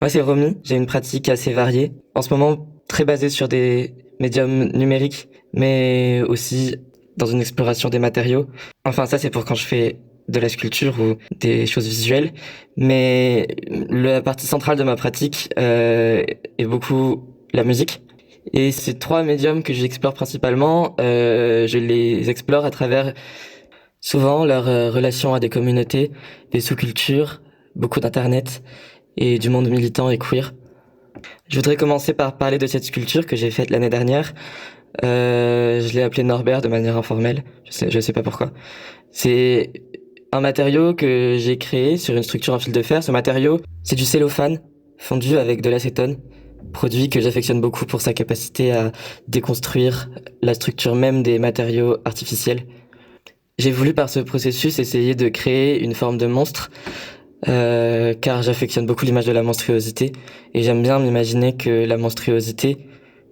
Moi, c'est Romy. J'ai une pratique assez variée. En ce moment, très basée sur des médiums numériques, mais aussi dans une exploration des matériaux. Enfin, ça, c'est pour quand je fais de la sculpture ou des choses visuelles. Mais la partie centrale de ma pratique est beaucoup la musique. Et ces trois médiums que j'explore principalement, je les explore à travers souvent leur relation à des communautés, des sous-cultures, beaucoup d'internet et du monde militant et queer. Je voudrais commencer par parler de cette sculpture que j'ai faite l'année dernière. Je l'ai appelée Norbert de manière informelle. Je sais pas pourquoi. C'est un matériau que j'ai créé sur une structure en fil de fer. Ce matériau, c'est du cellophane fondu avec de l'acétone, produit que j'affectionne beaucoup pour sa capacité à déconstruire la structure même des matériaux artificiels. J'ai voulu par ce processus essayer de créer une forme de monstre, car j'affectionne beaucoup l'image de la monstruosité et j'aime bien m'imaginer que la monstruosité,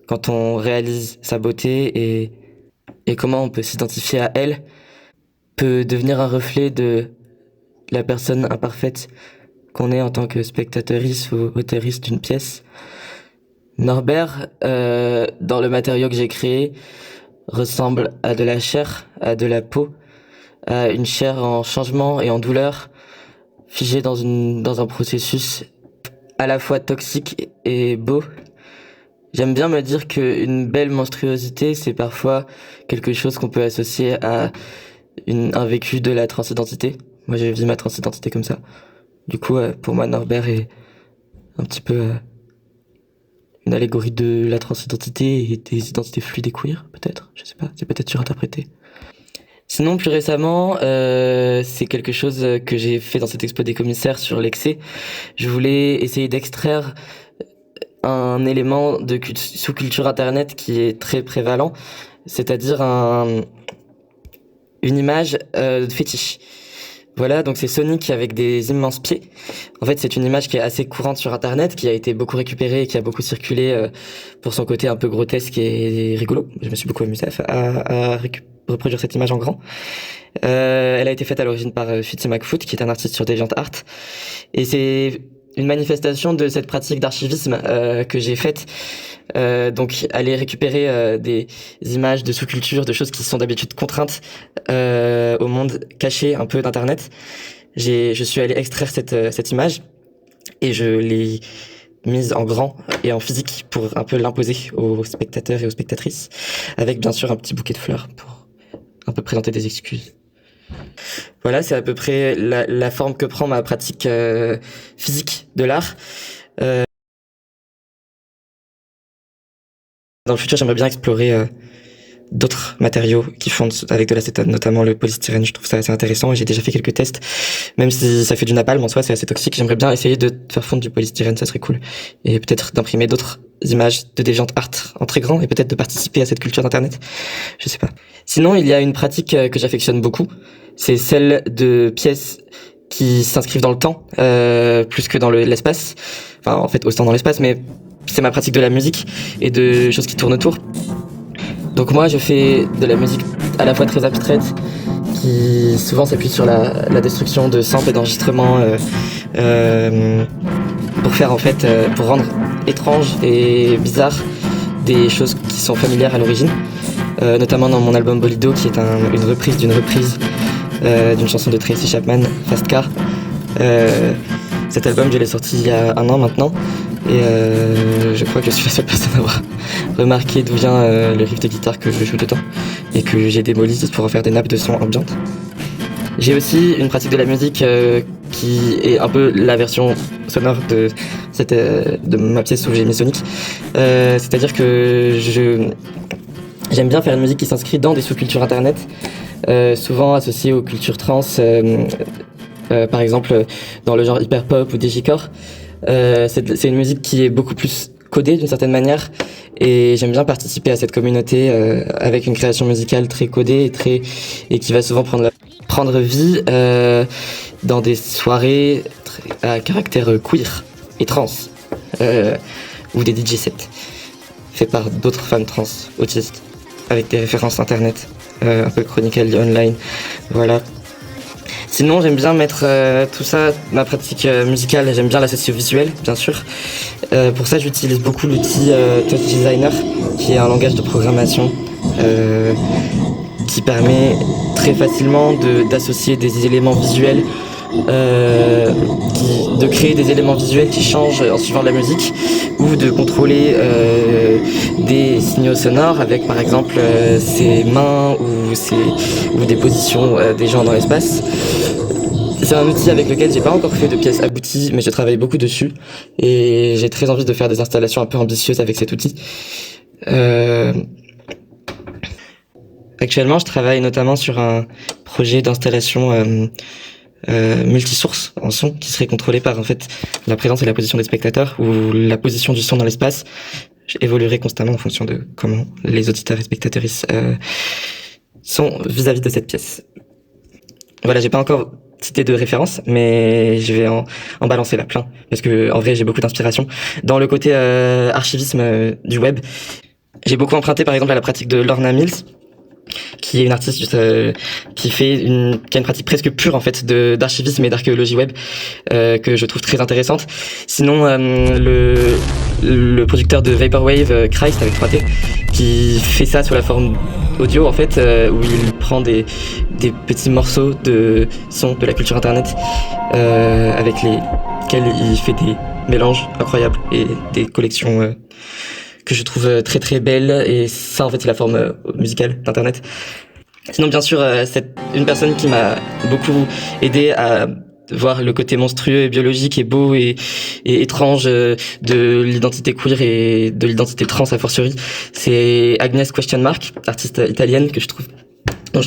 quand on réalise sa beauté et comment on peut s'identifier à elle, peut devenir un reflet de la personne imparfaite qu'on est en tant que spectatrice ou auteuriste d'une pièce. Norbert, dans le matériau que j'ai créé, ressemble à de la chair, à de la peau, à une chair en changement et en douleur, figée dans un processus à la fois toxique et beau. J'aime bien me dire qu'une belle monstruosité, c'est parfois quelque chose qu'on peut associer à un vécu de la transidentité. Moi, j'ai vu ma transidentité comme ça. Du coup, pour moi, Norbert est un petit peu une allégorie de la transidentité et des identités fluides et queer, peut-être. Je sais pas, c'est peut-être surinterprété. Sinon, plus récemment, c'est quelque chose que j'ai fait dans cette expo des commissaires sur l'excès. Je voulais essayer d'extraire un élément de sous-culture internet qui est très prévalent, c'est-à-dire une image fétiche. Voilà, donc c'est Sonic avec des immenses pieds. En fait, c'est une image qui est assez courante sur Internet, qui a été beaucoup récupérée et qui a beaucoup circulé pour son côté un peu grotesque et rigolo. Je me suis beaucoup amusé à reproduire cette image en grand. Elle a été faite à l'origine par Fitty McFoot, qui est un artiste sur DeviantArt. Et c'est une manifestation de cette pratique d'archivisme que j'ai faite. Donc aller récupérer des images de sous-culture, de choses qui sont d'habitude contraintes au monde caché un peu d'internet. Je suis allé extraire cette image et je l'ai mise en grand et en physique pour un peu l'imposer aux spectateurs et aux spectatrices, avec bien sûr un petit bouquet de fleurs pour un peu présenter des excuses. Voilà, c'est à peu près la forme que prend ma pratique physique de l'art. Dans le futur, j'aimerais bien explorer d'autres matériaux qui fondent avec de l'acétone, notamment le polystyrène. Je trouve ça assez intéressant et j'ai déjà fait quelques tests. Même si ça fait du napalm, en soi, c'est assez toxique. J'aimerais bien essayer de faire fondre du polystyrène, ça serait cool. Et peut-être d'imprimer d'autres images de DeviantArt en très grand et peut-être de participer à cette culture d'internet. Je sais pas. Sinon, il y a une pratique que j'affectionne beaucoup. C'est celle de pièces qui s'inscrivent dans le temps, plus que dans l'espace. Enfin, en fait, autant dans l'espace, mais c'est ma pratique de la musique et de choses qui tournent autour. Donc moi, je fais de la musique à la fois très abstraite, qui souvent s'appuie sur la destruction de samples et d'enregistrements pour faire en fait, pour rendre étrange et bizarre des choses qui sont familières à l'origine. Notamment dans mon album Bolido, qui est une reprise d'une chanson de Tracy Chapman, Fast Car. Cet album, je l'ai sorti il y a 1 an maintenant. Et je crois que je suis la seule personne à avoir remarqué d'où vient le riff de guitare que je joue dedans et que j'ai démoli juste pour en faire des nappes de son ambiantes. J'ai aussi une pratique de la musique qui est un peu la version sonore de ma pièce où j'ai mis Sonic. C'est-à-dire que j'aime bien faire une musique qui s'inscrit dans des sous-cultures internet, souvent associées aux cultures trans, par exemple dans le genre hyper-pop ou digicore. C'est une musique qui est beaucoup plus codée d'une certaine manière et j'aime bien participer à cette communauté avec une création musicale très codée et qui va souvent prendre vie dans des soirées à caractère queer et trans ou des DJ sets faits par d'autres femmes trans autistes avec des références internet un peu chronically online. Voilà. Sinon, j'aime bien mettre tout ça, ma pratique musicale, j'aime bien l'associer au visuel, bien sûr. Pour ça, j'utilise beaucoup l'outil Touch Designer, qui est un langage de programmation qui permet très facilement d'associer des éléments visuels, de créer des éléments visuels qui changent en suivant la musique, ou de contrôler des signaux sonores avec par exemple ses mains ou des positions des gens dans l'espace. C'est un outil avec lequel j'ai pas encore fait de pièces abouties, mais je travaille beaucoup dessus et j'ai très envie de faire des installations un peu ambitieuses avec cet outil. Actuellement, je travaille notamment sur un projet d'installation multisource en son qui serait contrôlé par en fait la présence et la position des spectateurs ou la position du son dans l'espace évoluerait constamment en fonction de comment les auditeurs et spectateuristes sont vis-à-vis de cette pièce. Voilà, j'ai pas encore cité de référence, mais je vais en balancer là plein parce que en vrai j'ai beaucoup d'inspiration dans le côté archivisme du web. J'ai beaucoup emprunté par exemple à la pratique de Lorna Mills, qui est une artiste qui a une pratique presque pure en fait d'archivisme et d'archéologie web que je trouve très intéressante. Sinon le producteur de Vaporwave, Christ avec 3T, qui fait ça sous la forme audio en fait, où il prend des petits morceaux de son de la culture internet avec lesquels il fait des mélanges incroyables et des collections que je trouve très très belle, et ça en fait c'est la forme musicale d'internet. Sinon bien sûr c'est une personne qui m'a beaucoup aidé à voir le côté monstrueux et biologique et beau et étrange de l'identité queer et de l'identité trans a fortiori. C'est Agnès Question Mark, artiste italienne dont je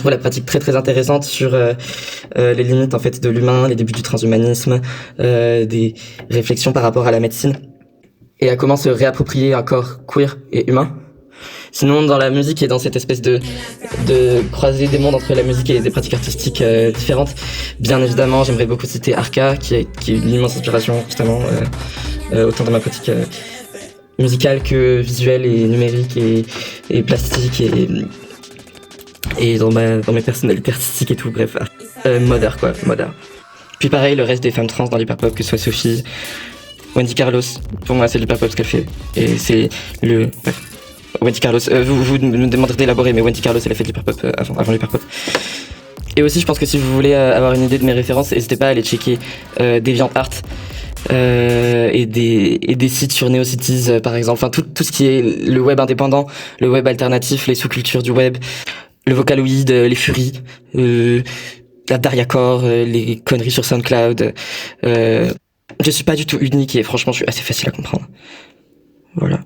trouve la pratique très très intéressante sur les limites en fait de l'humain, les débuts du transhumanisme, des réflexions par rapport à la médecine et à comment se réapproprier un corps queer et humain. Sinon, dans la musique et dans cette espèce de croiser des mondes entre la musique et des pratiques artistiques différentes, bien évidemment, j'aimerais beaucoup citer Arca, qui est une immense inspiration, justement, autant dans ma pratique musicale que visuelle et numérique et plastique et dans mes personnalités artistiques et tout, bref. Modern, quoi, modern. Puis pareil, le reste des femmes trans dans l'hyperpop, que ce soit Sophie, Wendy Carlos, pour moi c'est l'hyperpop ce qu'elle fait, et c'est bref. Wendy Carlos, vous me demandez d'élaborer, mais Wendy Carlos elle a fait de l'hyperpop avant l'hyperpop. Et aussi je pense que si vous voulez avoir une idée de mes références, n'hésitez pas à aller checker DeviantArt et des sites sur NeoCities par exemple, enfin tout ce qui est le web indépendant, le web alternatif, les sous-cultures du web, le Vocaloid, les Furies, la Dariacore, les conneries sur SoundCloud. Je suis pas du tout unique et franchement je suis assez facile à comprendre. Voilà.